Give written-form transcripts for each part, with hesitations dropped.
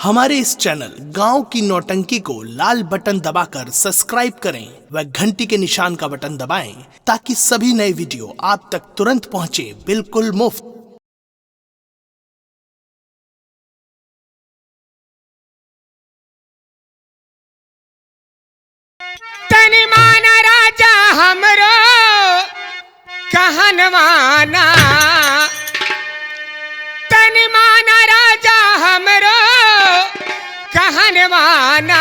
हमारे इस चैनल गांव की नौटंकी को लाल बटन दबाकर सब्सक्राइब करें व घंटी के निशान का बटन दबाएं ताकि सभी नए वीडियो आप तक तुरंत पहुंचे बिल्कुल मुफ्त। तनी माना राजा हमरो कहन माना, तनी माना राजा हमरो कहन माना,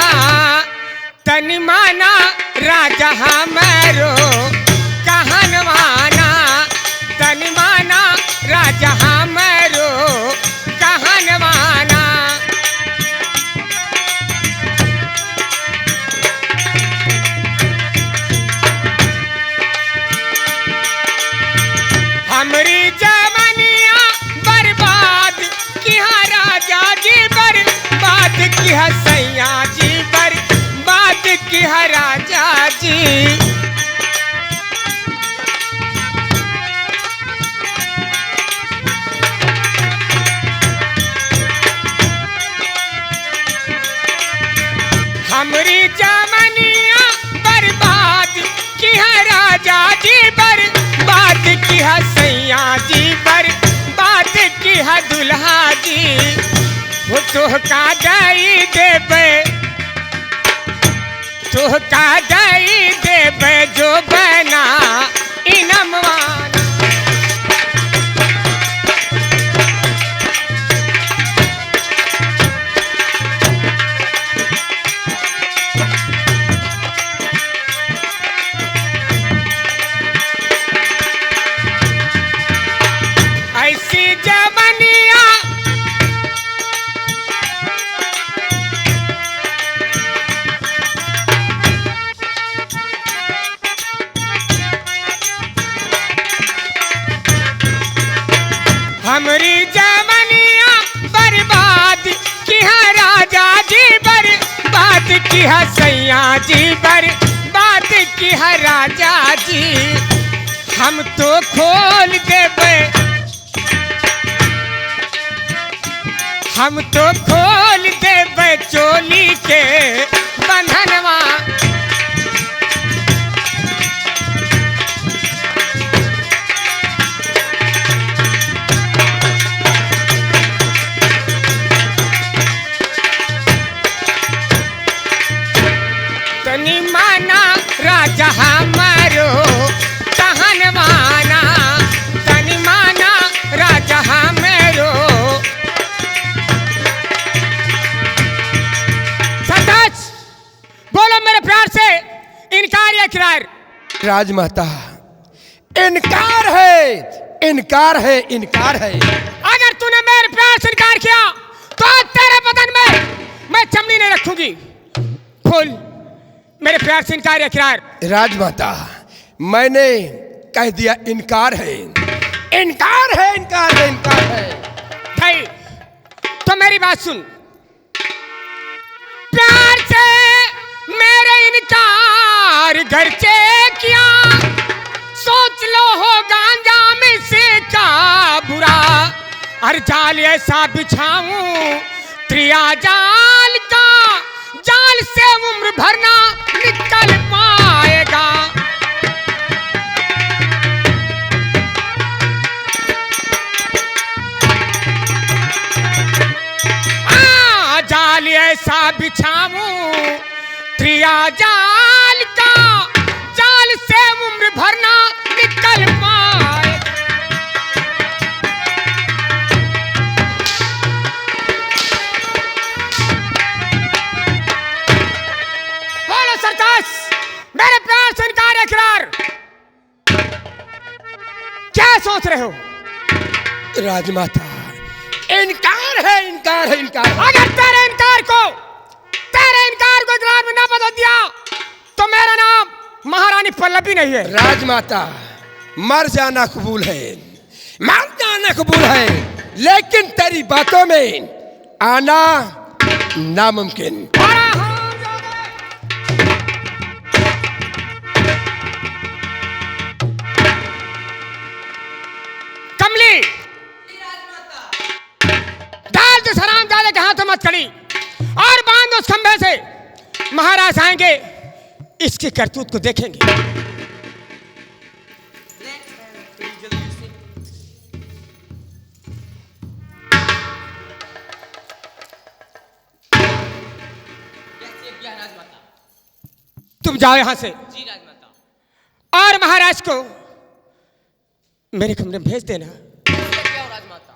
तनी माना राजा हमरो कहन माना, तनी माना राजा हमरो कहन माना। हमरी जवानिया बर्बाद किया राजा जी, बर्बाद किया सैया जी, बर्बाद किया राजा जी। हमरी जवानिया बर्बाद किया राजा जी, बर्बाद किया सैया जी, बर्बाद किया दुल्हा जी। वो तोहका दई देबे, तोहका दई देबे जो बना इनमवाना। ऐसी जवानिया हमरी जवानिया बर्बाद किया राजा जी, बर्बाद किया सैया जी, बर्बाद किया राजा जी। हम तो खोल देबे, हम तो खोल देबे चोली के बंधनवा। तनी माना राजा हमारो कहन माना, तनी माना राजा हमारो। सरताज बोलो मेरे प्यार से इनकार या इकरार? राजमाता इनकार है, इनकार है, इनकार है। अगर तूने मेरे प्यार से इनकार किया तो तेरे बदन में मैं चमड़ी नहीं रखूंगी। बोल मेरे प्यार से इनकार या इकरार? राजमाता मैंने कह दिया इनकार है, इनकार है, इनकार है, इनकार है। भाई तो मेरी बात सुन, प्यार से मेरे इनकार घर से किया, सोच लो हो गांजा में से का बुरा। हर जाल ऐसा बिछाऊं त्रिया जाल का, जाल से उम्र भरना निकल पाएगा। जाल ऐसा बिछाऊं त्रिया जाल का, जाल से उम्र भरना निकल पाए। बोलो सरताज मेरे प्यार से इनकार या इकरार? क्या सोच रहे हो? राजमाता इनकार है, इनकार है, इनकार है। अगर तेरे इनकार को इकरार में ना बदल दिया तो मेरा नाम महारानी पल्लवी नहीं है। राजमाता मर जाना कबूल है, मर जाना कबूल है, लेकिन तेरी बातों में आना नामुमकिन। कमली डाल दे सलाम दादे के हाथों मत खड़ी। महाराज आएंगे, इसकी करतूत को देखेंगे। तुम जाओ यहां से जी राजमाता। और महाराज को मेरे कमरे में भेज देना। क्या हो राजमाता?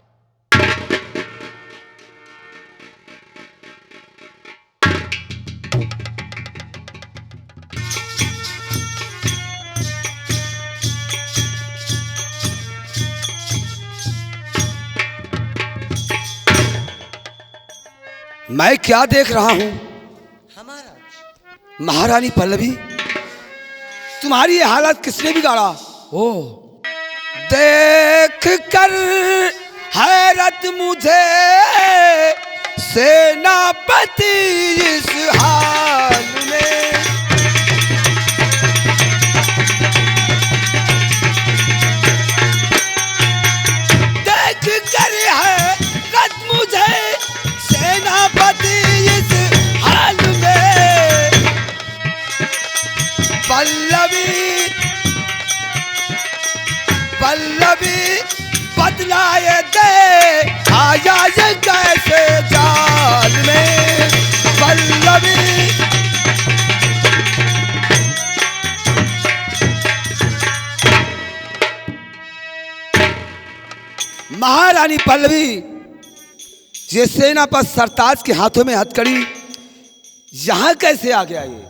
मैं क्या देख रहा हूं? हमारा महारानी पल्लवी, तुम्हारी ये हालत किसने बिगाड़ा? ओ देख कर हैरत मुझे सेनापति इस हाल में। देख कर हैरत मुझे सेनापति इस हाल में। पल्लवी पल्लवी बदलाए दे आया ये कैसे जाल में। पल्लवी महारानी पल्लवी, ये सेनापति सरताज के हाथों में हथकड़ी यहां कैसे आ गया? ये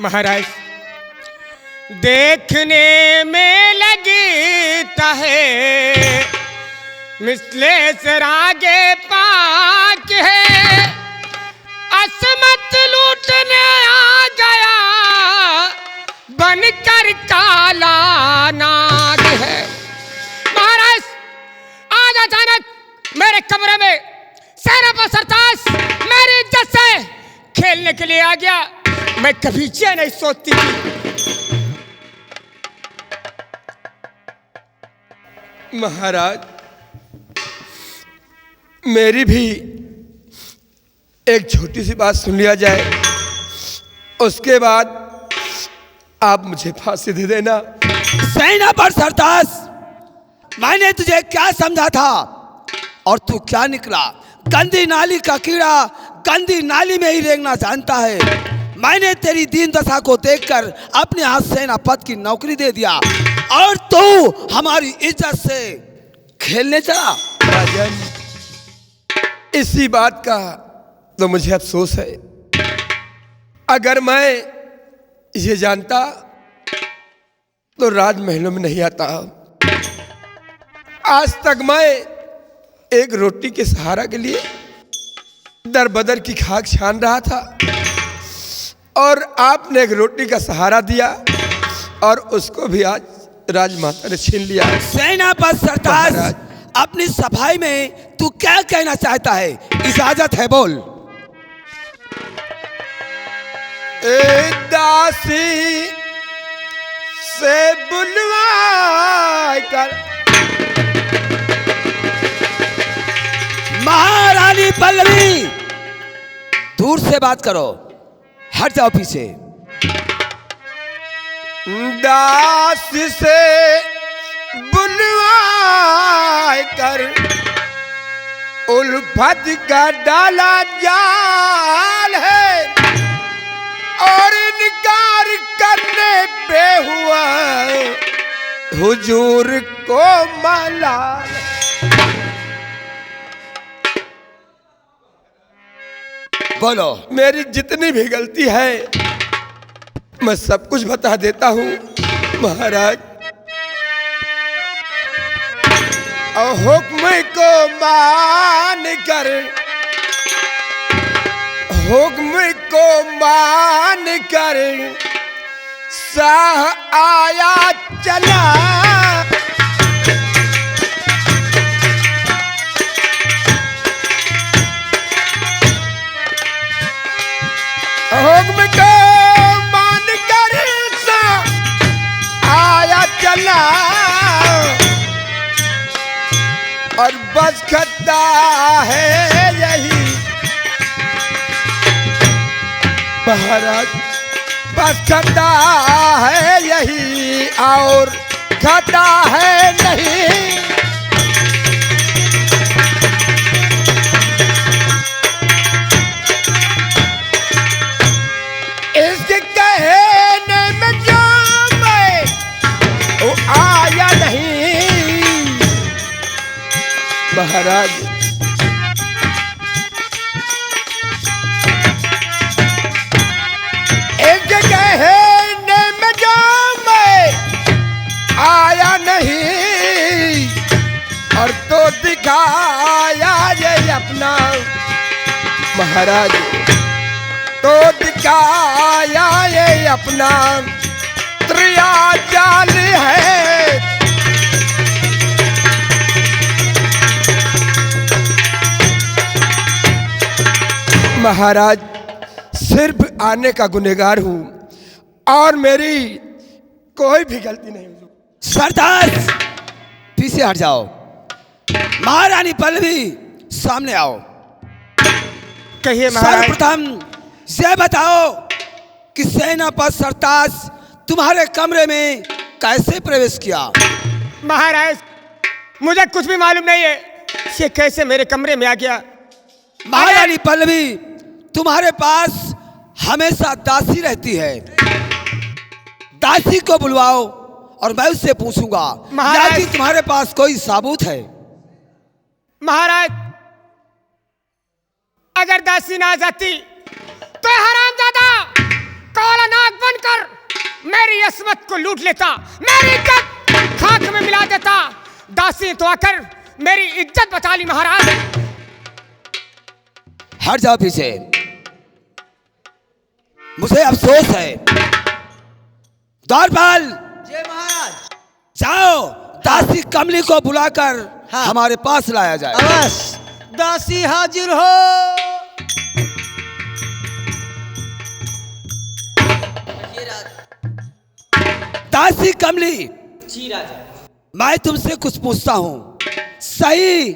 महाराज देखने में लगता है मिसले सरागे पाक है, असमत लूटने आ गया बनकर काला नाग है। महाराज आज अचानक मेरे कमरे में सेनापति सरताज मेरी इज्जत से खेलने के लिए आ गया। मैं कभी ये नहीं सोचती थी। महाराज, मेरी भी एक छोटी सी बात सुन लिया जाए, उसके बाद आप मुझे फांसी दे देना। सेनापति सरताज, मैंने तुझे क्या समझा था और तू क्या निकला? गंदी नाली का कीड़ा गंदी नाली में ही रेंगना जानता है। मैंने तेरी दीन दशा को देखकर अपने हाथ सेनापति की नौकरी दे दिया और तू हमारी इज्जत से खेलने चला। राजन, इसी बात का तो मुझे अफसोस है। अगर मैं ये जानता तो राजमहलों में नहीं आता। आज तक मैं एक रोटी के सहारा के लिए दर बदर की खाक छान रहा था और आपने एक रोटी का सहारा दिया और उसको भी आज राजमाता ने छीन लिया। सेनापति सरताज, अपनी सफाई में तू क्या कहना चाहता है? इजाजत है, बोल। ए दासी से बुलवा कर महारानी पल्लवी, दूर से बात करो, हट जाओ पीछे। दास से बुलवा कर उल्फत का डाला जाल है और इनकार करने पे हुआ हुजूर को मलाल। बोलो। मेरी जितनी भी गलती है मैं सब कुछ बता देता हूँ महाराज। और हुक्म को मान कर, हुक्म को मान कर शाह आया चला। हुक्म को मान कर शाह आया चला और बस खत्ता है यही महाराज बस खता है यही और खता है नहीं। इसके कहने में जो मैं वो आया नहीं। महाराज इसके कहने में जो मैं आया नहीं और तो दिखाया ये अपना। महाराज तो दिखाया ये अपना त्रिया जाल है। महाराज सिर्फ आने का गुनहगार हूँ और मेरी कोई भी गलती नहीं। सरदार पीछे हट जाओ। महारानी पल्लवी सामने आओ। कहिए महाराज। सर्वप्रथम ये बताओ कि सेनापति सरताज तुम्हारे कमरे में कैसे प्रवेश किया? महाराज मुझे कुछ भी मालूम नहीं है ये कैसे मेरे कमरे में आ गया। महारानी पल्लवी तुम्हारे पास हमेशा दासी रहती है। दासी को बुलवाओ और मैं उससे पूछूंगा महाराज। कि तुम्हारे पास कोई सबूत है। महाराज अगर दासी ना आ जाती तो हरामजादा काला नाग बनकर मेरी अस्मत को लूट लेता, मेरी इज्जत खाक में मिला देता। दासी तो आकर मेरी इज्जत बचा ली। महाराज हट जाओ पीछे। मुझे अफसोस है। द्वारपाल जय महाराज। जाओ दासी कमली को बुलाकर हमारे पास लाया जाए। अवश्य दासी हाजिर हो। दासी कमली जी राजा। मैं तुमसे कुछ पूछता हूँ, सही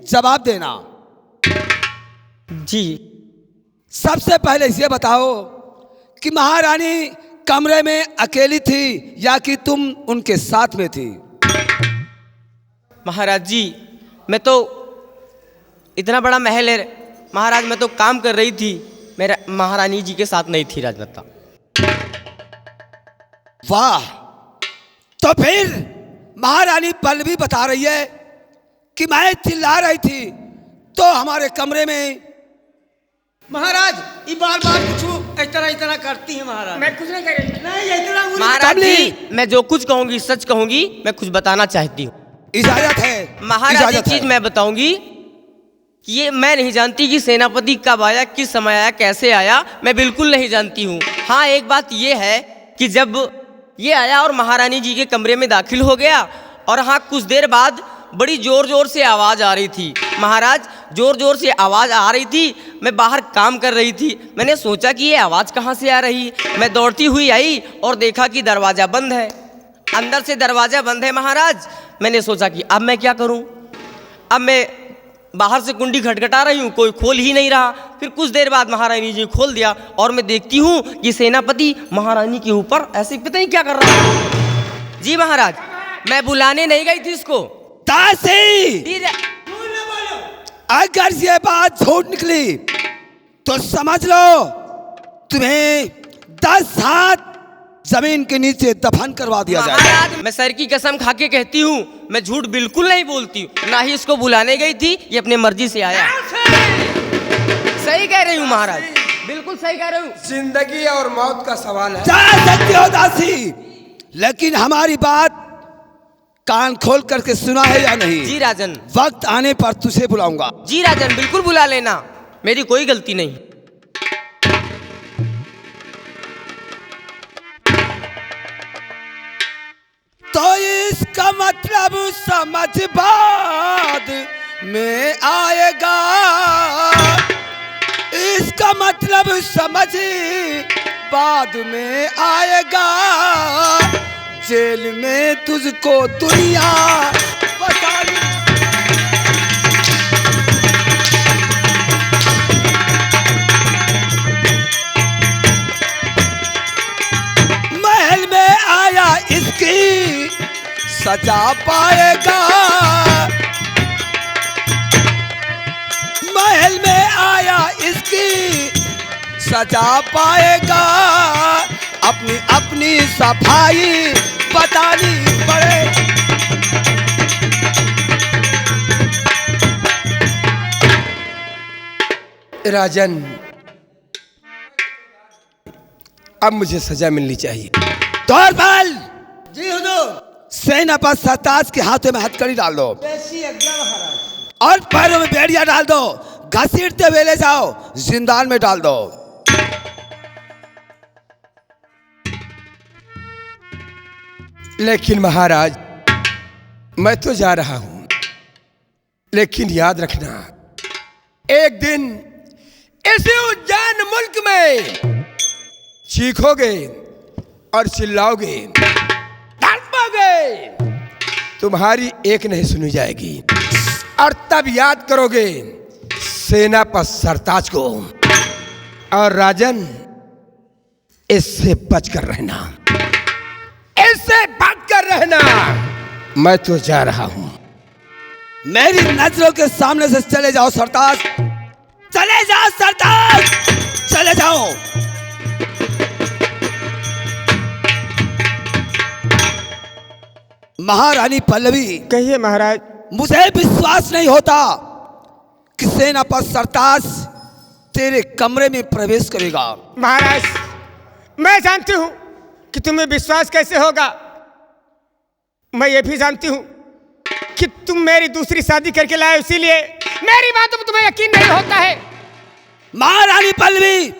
जवाब देना। जी सबसे पहले ये बताओ कि महारानी कमरे में अकेली थी या कि तुम उनके साथ में थी? महाराज जी मैं तो इतना बड़ा महल है महाराज, मैं तो काम कर रही थी, मेरा महारानी जी के साथ नहीं थी राजमाता। वाह, तो फिर महारानी पल्लवी बता रही है कि मैं चिल्ला रही थी तो हमारे कमरे में। महाराज ये बार बार कुछ इस तरह करती है महाराज। मैं कुछ नहीं कर रही। नहीं इतना महाराज जी मैं जो कुछ कहूंगी सच कहूंगी, मैं कुछ बताना चाहती हूँ। इजाजत है महाराज एक इजाजत चीज है। मैं बताऊंगी कि ये मैं नहीं जानती कि सेनापति कब आया, किस समय आया, कैसे आया, मैं बिल्कुल नहीं जानती हूँ। हाँ एक बात ये है कि जब ये आया और महारानी जी के कमरे में दाखिल हो गया और हाँ कुछ देर बाद बड़ी जोर जोर से आवाज़ आ रही थी। महाराज जोर जोर से आवाज़ आ रही थी, मैं बाहर काम कर रही थी, मैंने सोचा कि ये आवाज़ कहाँ से आ रही। मैं दौड़ती हुई आई और देखा कि दरवाज़ा बंद है, अंदर से दरवाज़ा बंद है। महाराज मैंने सोचा कि अब मैं क्या करूं। अब मैं बाहर से कुंडी खटखटा रही हूं, कोई खोल ही नहीं रहा। फिर कुछ देर बाद महारानी जी खोल दिया और मैं देखती हूं कि सेनापति महारानी के ऊपर ऐसे पता नहीं क्या कर रहा है। जी महाराज मैं बुलाने नहीं गई थी इसको। दासी जी अगर ये बात झूठ निकली तो समझ लो तुम्हें 10 हाथ जमीन के नीचे दफन करवा दिया जाएगा। महाराज मैं सर की कसम खा के कहती हूँ मैं झूठ बिल्कुल नहीं बोलती हूँ, ना ही इसको बुलाने गई थी, ये अपने मर्जी से आया। सही कह रही हूँ महाराज, बिल्कुल सही कह रही हूँ। जिंदगी और मौत का सवाल है। जा सकते हो दासी, लेकिन हमारी बात कान खोल करके सुना है या नहीं? जी राजन। वक्त आने पर तुझे बुलाऊंगा। जी राजन बिल्कुल बुला लेना, मेरी कोई गलती नहीं। तो इसका मतलब समझ बाद में आएगा, इसका मतलब समझ बाद में आएगा। जेल में तुझको दुनिया बतानी। सजा पाएगा। महल में आया इसकी सजा पाएगा। अपनी अपनी सफाई बतानी पड़े। राजन, अब मुझे सजा मिलनी चाहिए। द्वारपाल, जी हुजूर। सेनापति सरताज के हाथों में हथकड़ी डाल दो जैसी आज्ञा महाराज। और पैरों में बेड़िया डाल दो। घसीटते हुए ले जाओ, जिंदान में डाल दो। लेकिन महाराज, मैं तो जा रहा हूं, लेकिन याद रखना, एक दिन इसी उज्जैन मुल्क में चीखोगे और चिल्लाओगे, तड़पोगे, तुम्हारी एक नहीं सुनी जाएगी। और तब याद करोगे सेनापति सरताज को। और राजन, इससे बचकर रहना, इससे बचकर रहना। मैं तो जा रहा हूं। मेरी नजरों के सामने से चले जाओ सरताज, चले जाओ सरताज, चले जाओ। महारानी पल्लवी, कहिए महाराज। मुझे विश्वास नहीं होता कि सेनापति सरताज तेरे कमरे में प्रवेश करेगा। महाराज, मैं जानती हूं कि तुम्हें विश्वास कैसे होगा। मैं ये भी जानती हूं कि तुम मेरी दूसरी शादी करके लाए, इसीलिए मेरी बातों पर तुम्हें यकीन नहीं होता है। महारानी पल्लवी,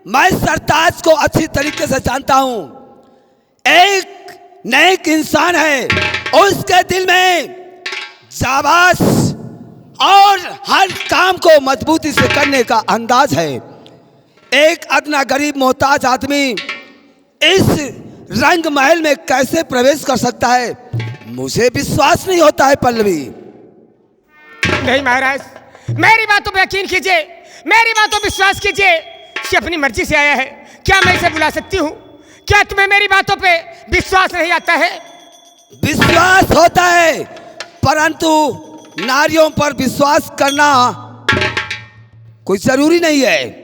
मैं सरताज को अच्छी तरीके से जानता हूं। एक नेक इंसान है, उसके दिल में जाबाज और हर काम को मजबूती से करने का अंदाज है। एक अदना गरीब मोहताज आदमी इस रंग महल में कैसे प्रवेश कर सकता है, मुझे विश्वास नहीं होता है पल्लवी। नहीं महाराज, मेरी बातों पर यकीन कीजिए, मेरी बातों पर विश्वास कीजिए। ये अपनी मर्जी से आया है, क्या मैं इसे बुला सकती हूँ? क्या तुम्हें मेरी बातों पे विश्वास नहीं आता है? विश्वास होता है, परंतु नारियों पर विश्वास करना कोई जरूरी नहीं है।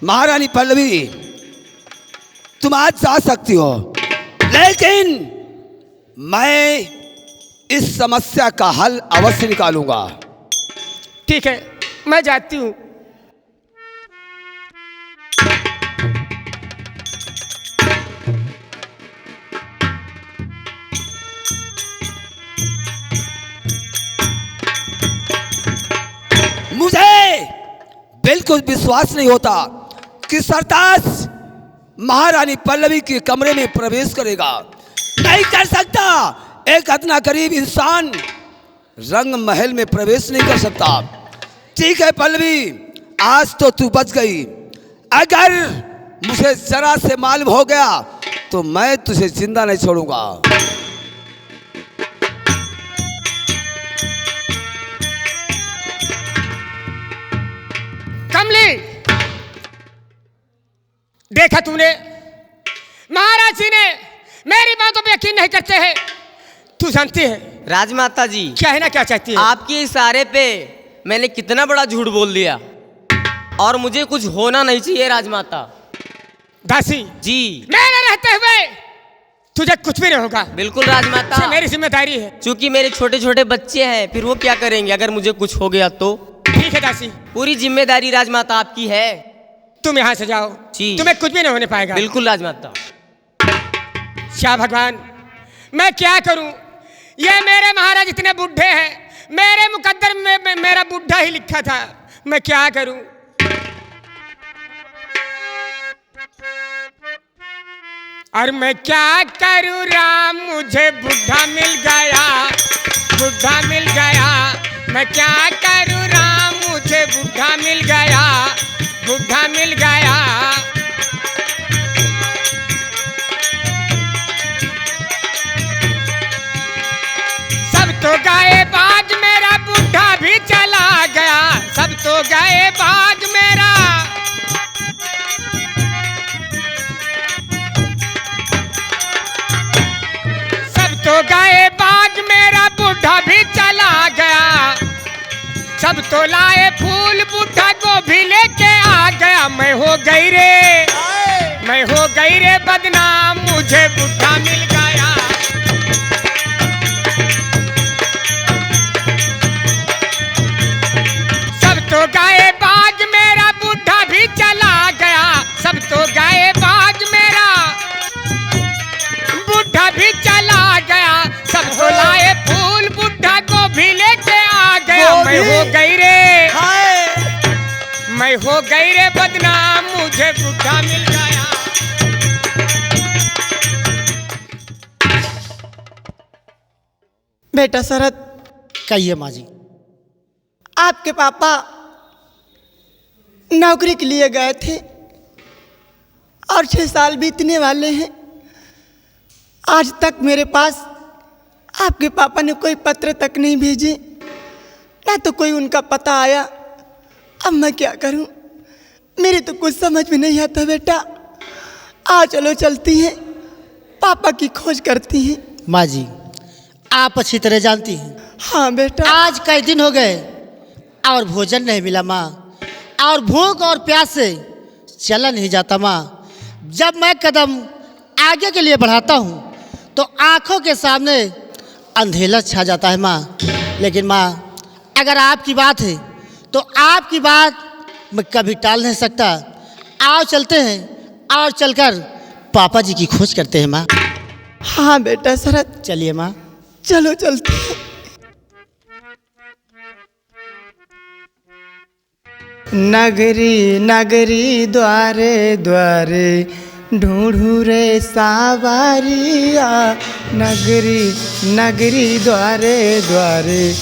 महारानी पल्लवी, तुम आज जा सकती हो, लेकिन मैं इस समस्या का हल अवश्य निकालूंगा। ठीक है, मैं जाती हूँ। मुझे बिल्कुल विश्वास नहीं होता कि सरताज महारानी पल्लवी के कमरे में प्रवेश करेगा। नहीं कर सकता। एक इतना गरीब इंसान रंग महल में प्रवेश नहीं कर सकता। ठीक है पल्लवी, आज तो तू बच गई। अगर मुझे जरा से मालूम हो गया तो मैं तुझे जिंदा नहीं छोड़ूंगा। कमली, देखा तूने, महाराज जी ने मेरी बातों पे यकीन नहीं करते हैं। तू जानती है राजमाता जी, क्या है ना, क्या चाहती है? आपके इशारे पे मैंने कितना बड़ा झूठ बोल दिया, और मुझे कुछ होना नहीं चाहिए राजमाता दासी जी। मेरे रहते हुए तुझे कुछ भी नहीं होगा। बिल्कुल राजमाता, ये मेरी जिम्मेदारी है। क्योंकि मेरे छोटे छोटे बच्चे हैं, फिर वो क्या करेंगे अगर मुझे कुछ हो गया तो? ठीक है दासी, पूरी जिम्मेदारी राजमाता आपकी है। तुम यहाँ से जाओ, जी। तुम्हें कुछ भी नहीं होने पाएगा। बिल्कुल राजमाता। क्या भगवान, मैं क्या करूं? ये मेरे महाराज इतने बुढ़े हैं, मेरे मुकद्दर में मेरा बुढ़ा ही लिखा था। मैं क्या करूं? और मैं क्या करूं राम, मुझे बुढ़ा मिल गया, बुढ़ा मिल गया। मैं क्या करूं राम, मुझे बुढ़ा मिल गया, बुढ़ा मिल गया। सब तो गए बाज, मेरा बुढ़ा भी चला गया। सब तो गए बाज मेरा, सब तो गए बूढ़ा भी चला गया। सब तो लाए फूल, बूढ़ा गोभी लेके आ गया। मैं हो गई रे बदनाम, मुझे बूढ़ा मिल गया। सब तो गाए बाज, मेरा बूढ़ा भी चला गया। सब तो गाए बाज, मेरा बूढ़ा भी चला गया। सब तो लाए फूल, बूढ़ा गोभी लेके आ गया। मैं हो गई रे बदनाम, मुझे बूढ़ा मिल गया। बेटा शरद, कहिए माँ जी। आपके पापा नौकरी के लिए गए थे और 6 साल बीतने वाले हैं। आज तक मेरे पास आपके पापा ने कोई पत्र तक नहीं भेजे, ना तो कोई उनका पता आया। अब मैं क्या करूं, मेरे तो कुछ समझ में नहीं आता। बेटा आ चलो चलती हैं, पापा की खोज करती हैं। माँ जी, आप अच्छी तरह जानती हैं, हाँ बेटा। आज कई दिन हो गए और भोजन नहीं मिला माँ, और भूख और प्यास से चला नहीं जाता माँ। जब मैं कदम आगे के लिए बढ़ाता हूँ तो आँखों के सामने अंधेरा छा जाता है माँ। लेकिन माँ, अगर आपकी बात है तो आपकी बात मैं कभी टाल नहीं सकता। आओ चलते हैं और चलकर पापा जी की खोज करते हैं माँ। हाँ बेटा शरद, चलिए माँ। चलो चलते हैं। नगरी नगरी द्वारे द्वारे ढूंढू रे सावरिया। नगरी नगरी द्वारे द्वारे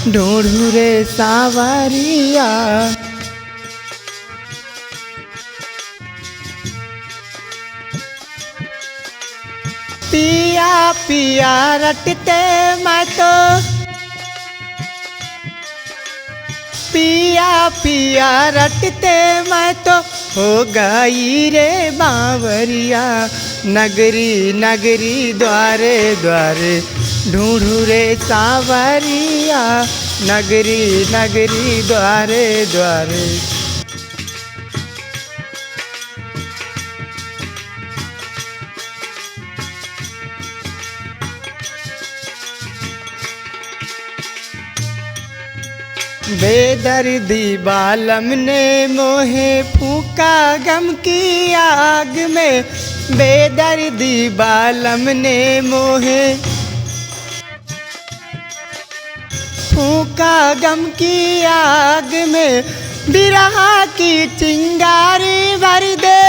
ढूंढू रे सावरिया। पिया पिया रटते मैं तो, पिया पिया रटते मैं तो हो गई रे बावरिया। नगरी नगरी द्वारे द्वारे ढूंढू रे सावरिया। नगरी नगरी द्वारे द्वारे। बेदर्दी बालम ने मोहे फूका गम की आग में। बेदर्दी बालम ने मोहे फूका गम की आग में। बिरहा की चिंगारी भर दे,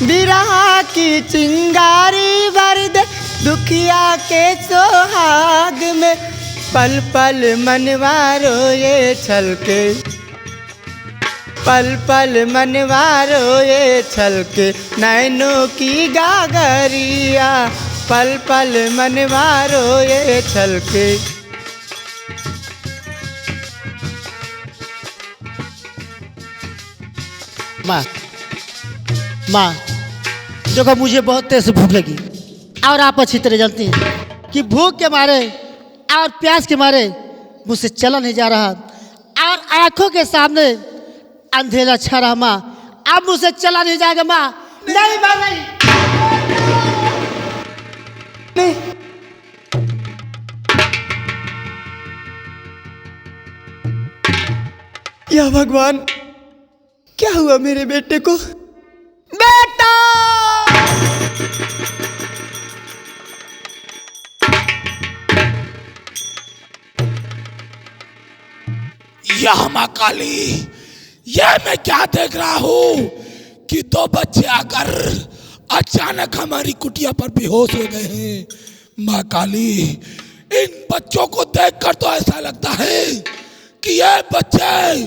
बिरहा की चिंगारी भर दे दुखिया के सोहाग में। पल पल मनवा रोए छलके, पल पल मनवा रोए छलके नैनों की गागरिया। पल पल मनवा रोए छलके। माँ, माँ देखो, मुझे बहुत तेज से भूख लगी और आप अच्छी तरह जानती हैं कि भूख के मारे और प्यास के मारे मुझसे चला नहीं जा रहा और आंखों के सामने अंधेरा छा रहा। माँ, अब मुझसे चला नहीं जाएगा माँ। नहीं माँ, नहीं। या भगवान, क्या हुआ मेरे बेटे को? बेटा! यह माँ काली, यह मैं क्या देख रहा हूँ कि 2 बच्चे आकर अचानक हमारी कुटिया पर बेहोश हो गए हैं। माँ काली, इन बच्चों को देखकर तो ऐसा लगता है कि यह बच्चे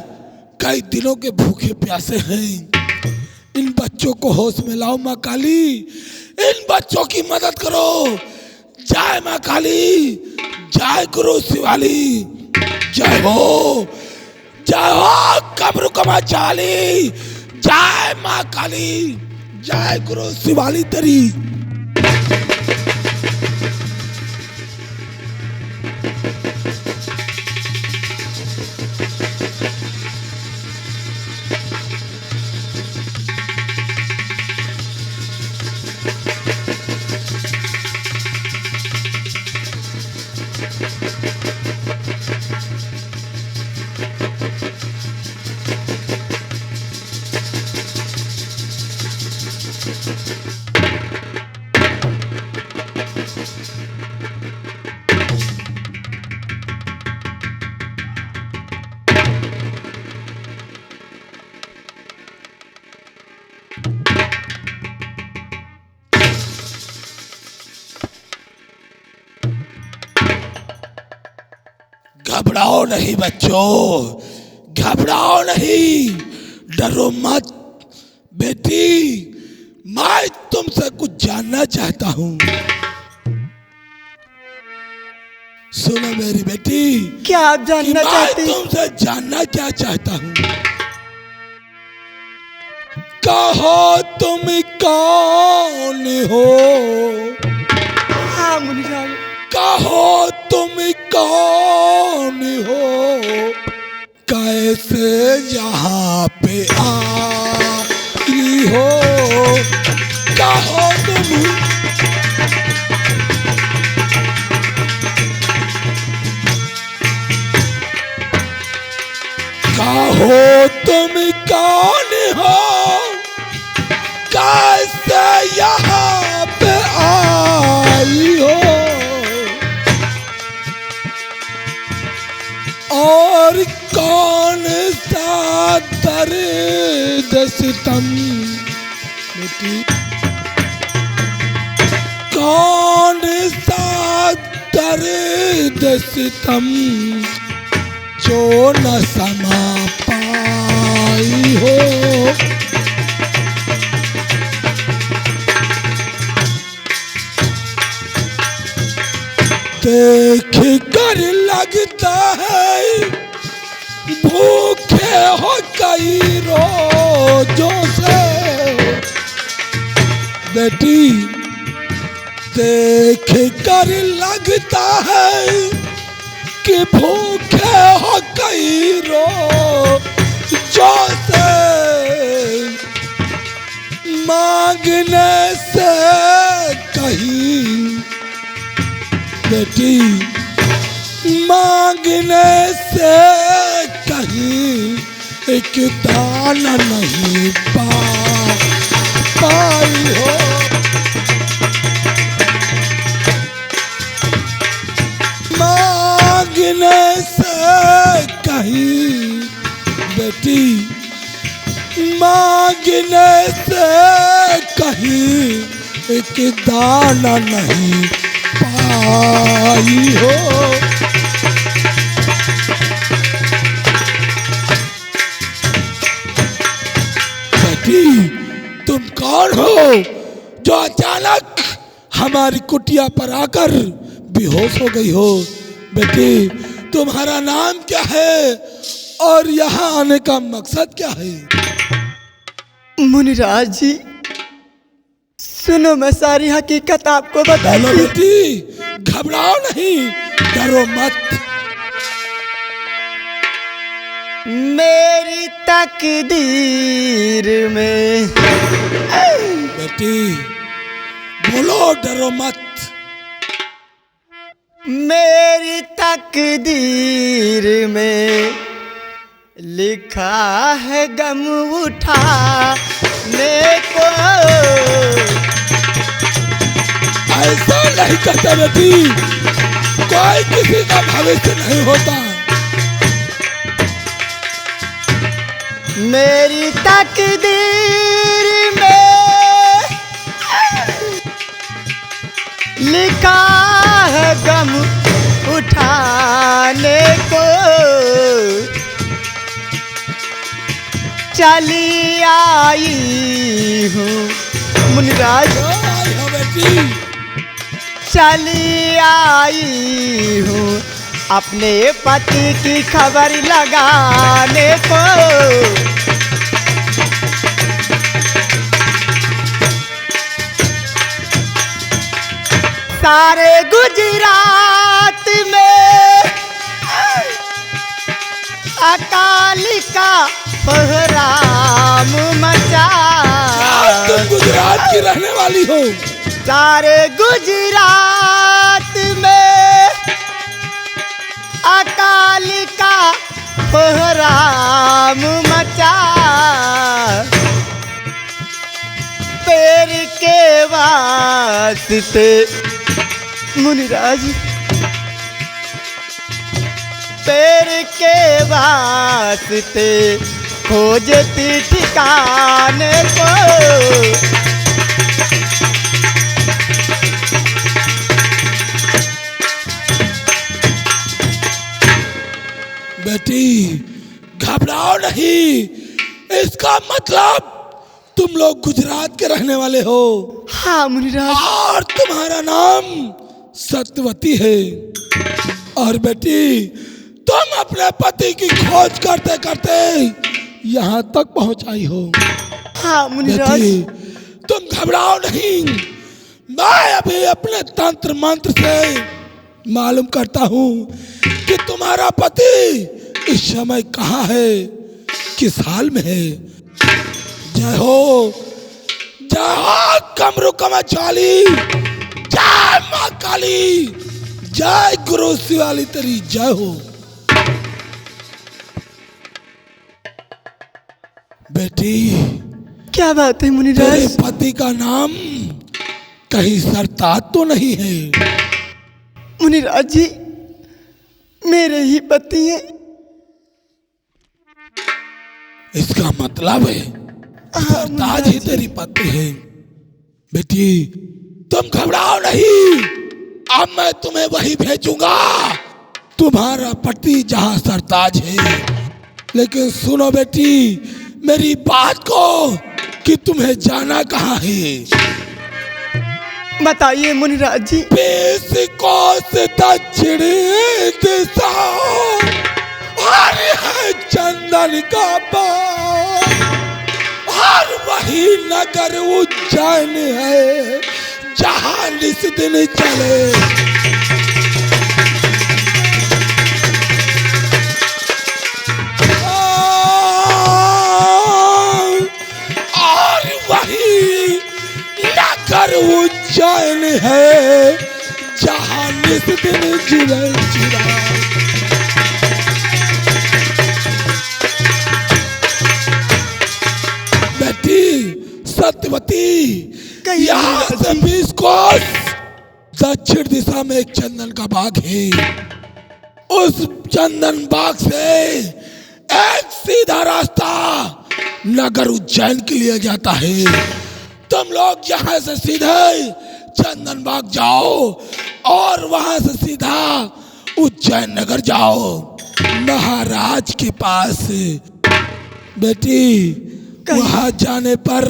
कई दिनों के भूखे प्यासे हैं। इन बच्चों को होश में लाओ माँ काली, इन बच्चों की मदद करो। जय माँ काली, जय गुरु शिवाली, जय हो, जय हो कब्र कमा चाली, जय माँ काली, जय गुरु शिवाली तेरी। नहीं बच्चों, घबराओ नहीं, डरो मत बेटी। मैं तुमसे कुछ जानना चाहता हूँ। सुनो मेरी बेटी, क्या आप जानना मैं चाहते हैं? तुमसे जानना क्या चाहता हूँ। कहो तुम कौन हो, हाँ मुनिराज। कहो तुम कौन हो, कैसे यहाँ पे आई हो। कहो तुम, कहो तुम कौन हो, कैसे यहाँ पे आई हो, और कौन सा दर्द सितम, कौन सा दर्द सितम जो न समा पाई हो। देख कर लगता है भूखे हो कई रोजों से। बेटी देख कर लगता है कि भूखे हो कई रोजों से, मांगने से कहीं बेटी, मांगने से कहीं एक दाना नहीं पाई हो। मांगने से कहीं बेटी, मांगने से कहीं एक दाना नहीं पाई हो। बेटी तुम कौन हो जो अचानक हमारी कुटिया पर आकर बेहोश हो गई हो। बेटी तुम्हारा नाम क्या है और यहाँ आने का मकसद क्या है। मुनिराज जी सुनो, मैं सारी हकीकत आपको बोलो बताऊं। बेटी, घबराओ नहीं, डरो मत। मेरी तकदीर में, बेटी बोलो, डरो मत। मेरी तकदीर में लिखा है गम उठाने को। ऐसा नहीं करते बेटी, कोई किसी का भविष्य नहीं होता। मेरी तकदीर में लिखा है गम उठाने को। चली आई हूँ मुनिराज, आई हो बेटी, चली आई हूँ अपने पति की खबर लगाने को। सारे गुजरात में अकाल का कोहराम मचा। तुम गुजरात की रहने वाली हो। सारे गुजरात में अकाल का कोहराम मचा। पैर के वास्ते मुनिराज, पैर के वास्ते खोजती ठिकाने को। बेटी घबराओ नहीं, इसका मतलब तुम लोग गुजरात के रहने वाले हो। हाँ मुनिराज। और तुम्हारा नाम सत्यवती है। और बेटी तुम अपने पति की खोज करते करते यहाँ तक पहुँच आई हो। हाँ मुनिराज। बेटी तुम घबराओ नहीं, मैं अभी अपने तंत्र मंत्र से मालूम करता हूँ कि तुम्हारा पति इस समय कहाँ है, किस हाल में है। जय हो कमरू कमचाली, जय माँ काली, जय गुरु शिवाली तेरी जय हो। बेटी क्या बात है तेरे मुनिराज? पति का नाम कहीं सरताज तो नहीं है? मुनिराज जी मेरे ही पति हैं। इसका मतलब है सरताज ही तेरी पत्नी है। बेटी तुम घबराओ नहीं, अब मैं तुम्हें वही भेजूंगा तुम्हारा पति जहां सरताज है। लेकिन सुनो बेटी मेरी बात को कि तुम्हें जाना कहाँ है। बताइए मुनिराज जी। 20 कोस दक्षिण दिशा और है चंदन का बाग, और वही नगर उज्जैन है जहां इस दिन चले। और वही नगर उज्जैन है जहां इस दिन जुड़े चिराग। बेटी सत्यवती यहाँ से 20 कोस दक्षिण दिशा में एक चंदन का बाग है। उस चंदन बाग से एक सीधा रास्ता नगर उज्जैन के लिए जाता है। तुम लोग यहाँ से सीधे चंदन बाग जाओ और वहां से सीधा उज्जैन नगर जाओ महाराज के पास। बेटी वहां जाने पर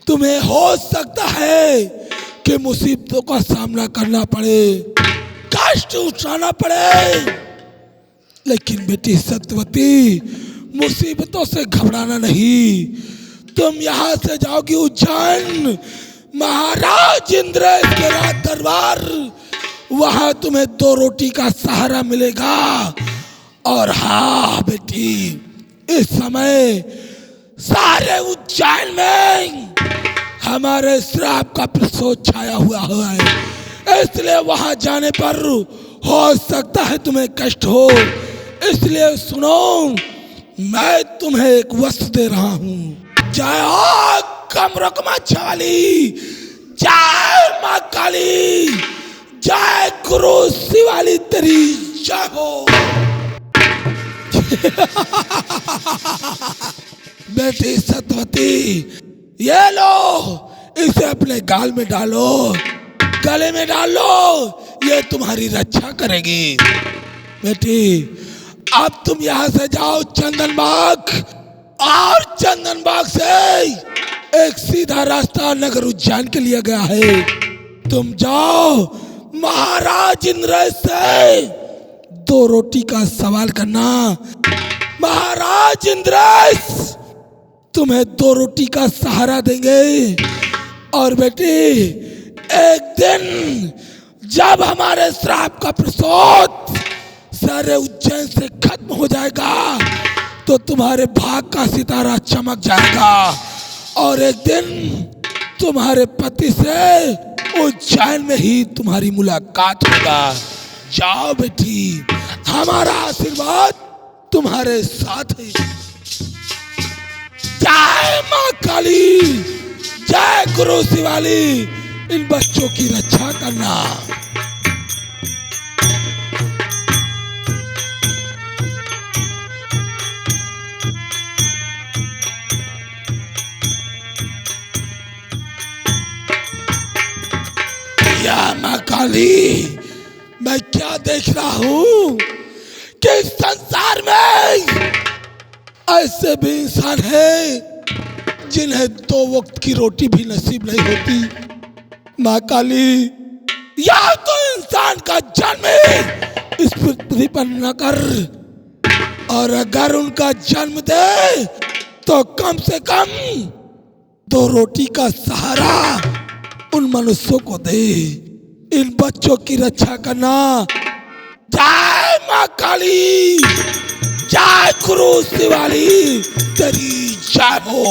तुम्हें हो सकता है कि मुसीबतों का सामना करना पड़े, कष्ट उठाना पड़े। लेकिन बेटी सत्यवती मुसीबतों से घबराना नहीं। तुम यहाँ से जाओगी उज्जैन, महाराज इंद्रेश के राज दरबार, वहां तुम्हें 2 रोटी का सहारा मिलेगा। और हाँ बेटी इस समय सारे उज्जैन में हमारे श्राप का प्रसोद छाया हुआ है, इसलिए वहां जाने पर हो सकता है तुम्हें कष्ट हो। इसलिए सुनो मैं तुम्हें एक वस्त्र दे रहा हूँ। जय हो कमरकमा चाली, जय माँ काली, जय गुरु शिवाली तेरी जय हो। बेटी सत्यवती ये लो, इसे अपने गाल में डालो, गले में डालो, ये तुम्हारी रक्षा करेगी। बेटी अब तुम यहाँ से जाओ चंदन बाग, और चंदन बाग से एक सीधा रास्ता नगर उज्जैन के लिए गया है। तुम जाओ महाराज इंद्रेश से 2 रोटी का सवाल करना। महाराज इंद्रेश तुम्हें 2 रोटी का सहारा देंगे। और बेटी एक दिन जब हमारे श्राप का प्रसोद सारे उज्जैन से खत्म हो जाएगा तो तुम्हारे भाग का सितारा चमक जाएगा, और एक दिन तुम्हारे पति से उज्जैन में ही तुम्हारी मुलाकात होगा। जाओ बेटी, हमारा आशीर्वाद तुम्हारे साथ है। जय माँ काली, जय गुरु शिवाली, इन बच्चों की रक्षा करना। या माँ काली, मैं क्या देख रहा हूँ कि संसार ऐसे भी इंसान हैं जिन्हें 2 वक्त की रोटी भी नसीब नहीं होती। माँ काली, या तो इंसान का जन्म ही इस पृथ्वी पर न कर, और अगर उनका जन्म दे तो कम से कम 2 रोटी का सहारा उन मनुष्यों को दे। इन बच्चों की रक्षा करना। जय माँ काली, जय गुरु शिवाली, तेरी जय हो।